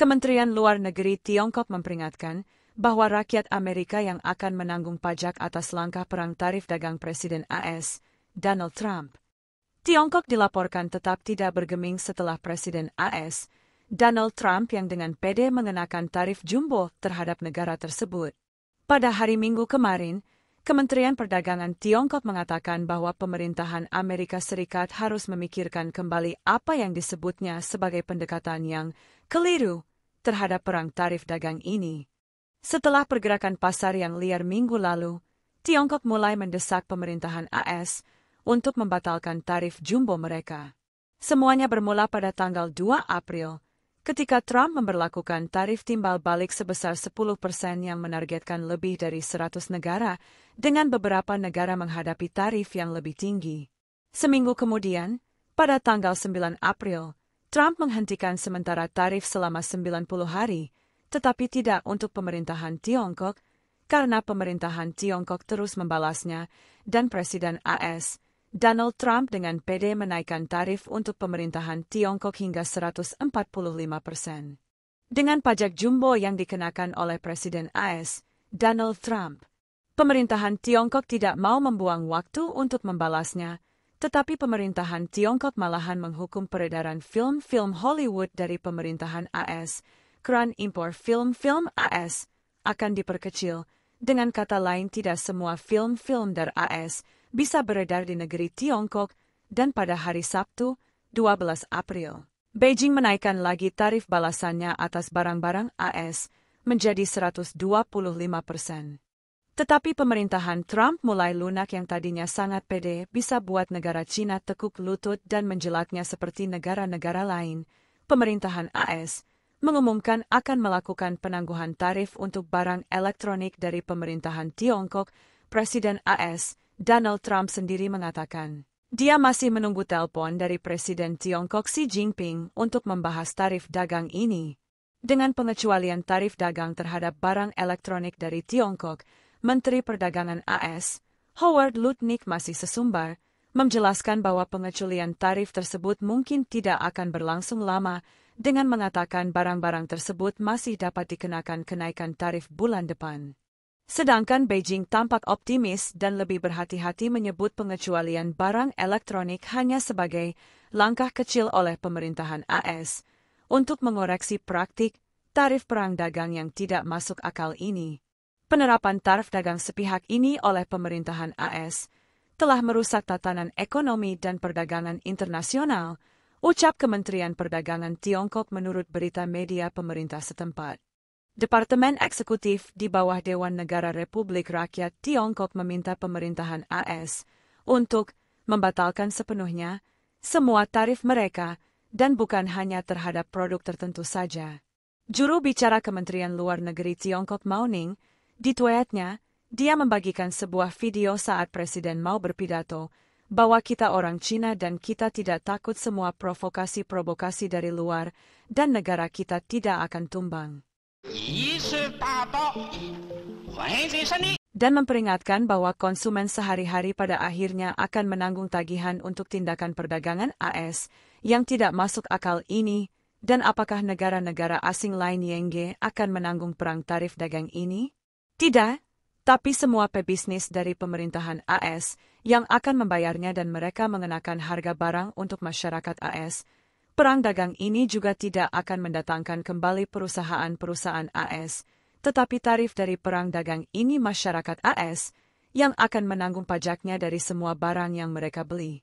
Kementerian Luar Negeri Tiongkok memperingatkan bahwa rakyat Amerika yang akan menanggung pajak atas langkah perang tarif dagang Presiden AS, Donald Trump. Tiongkok dilaporkan tetap tidak bergeming setelah Presiden AS, Donald Trump yang dengan pede mengenakan tarif jumbo terhadap negara tersebut. Pada hari Minggu kemarin, Kementerian Perdagangan Tiongkok mengatakan bahwa pemerintahan Amerika Serikat harus memikirkan kembali apa yang disebutnya sebagai pendekatan yang keliru terhadap perang tarif dagang ini. Setelah pergerakan pasar yang liar minggu lalu, Tiongkok mulai mendesak pemerintahan AS untuk membatalkan tarif jumbo mereka. Semuanya bermula pada tanggal 2 April, ketika Trump memberlakukan tarif timbal balik sebesar 10% yang menargetkan lebih dari 100 negara, dengan beberapa negara menghadapi tarif yang lebih tinggi. Seminggu kemudian, pada tanggal 9 April, Trump menghentikan sementara tarif selama 90 hari, tetapi tidak untuk pemerintahan Tiongkok, karena pemerintahan Tiongkok terus membalasnya, dan Presiden AS, Donald Trump dengan pede menaikkan tarif untuk pemerintahan Tiongkok hingga 145%. Dengan pajak jumbo yang dikenakan oleh Presiden AS, Donald Trump, pemerintahan Tiongkok tidak mau membuang waktu untuk membalasnya, tetapi pemerintahan Tiongkok malahan menghukum peredaran film-film Hollywood dari pemerintahan AS. Keran impor film-film AS akan diperkecil, dengan kata lain tidak semua film-film dari AS bisa beredar di negeri Tiongkok, dan pada hari Sabtu, 12 April, Beijing menaikkan lagi tarif balasannya atas barang-barang AS menjadi 125%. Tetapi pemerintahan Trump mulai lunak yang tadinya sangat pede bisa buat negara Cina tekuk lutut dan menjelatnya seperti negara-negara lain. Pemerintahan AS mengumumkan akan melakukan penangguhan tarif untuk barang elektronik dari pemerintahan Tiongkok. Presiden AS, Donald Trump sendiri mengatakan, dia masih menunggu telepon dari Presiden Tiongkok Xi Jinping untuk membahas tarif dagang ini. Dengan pengecualian tarif dagang terhadap barang elektronik dari Tiongkok, Menteri Perdagangan AS, Howard Lutnick masih sesumbar, menjelaskan bahwa pengecualian tarif tersebut mungkin tidak akan berlangsung lama, dengan mengatakan barang-barang tersebut masih dapat dikenakan kenaikan tarif bulan depan. Sedangkan Beijing tampak optimis dan lebih berhati-hati menyebut pengecualian barang elektronik hanya sebagai langkah kecil oleh pemerintahan AS untuk mengoreksi praktik tarif perang dagang yang tidak masuk akal ini. Penerapan tarif dagang sepihak ini oleh pemerintahan AS telah merusak tatanan ekonomi dan perdagangan internasional, ucap Kementerian Perdagangan Tiongkok menurut berita media pemerintah setempat. Departemen Eksekutif di bawah Dewan Negara Republik Rakyat Tiongkok meminta pemerintahan AS untuk membatalkan sepenuhnya semua tarif mereka dan bukan hanya terhadap produk tertentu saja. Juru bicara Kementerian Luar Negeri Tiongkok Mao Ning, di tweetnya, dia membagikan sebuah video saat Presiden Mao berpidato, bahwa kita orang Cina dan kita tidak takut semua provokasi-provokasi dari luar, dan negara kita tidak akan tumbang. Dan memperingatkan bahwa konsumen sehari-hari pada akhirnya akan menanggung tagihan untuk tindakan perdagangan AS yang tidak masuk akal ini, dan apakah negara-negara asing lain YNG akan menanggung perang tarif dagang ini? Tidak, tapi semua pebisnis dari pemerintahan AS yang akan membayarnya dan mereka mengenakan harga barang untuk masyarakat AS. Perang dagang ini juga tidak akan mendatangkan kembali perusahaan-perusahaan AS, tetapi tarif dari perang dagang ini masyarakat AS yang akan menanggung pajaknya dari semua barang yang mereka beli.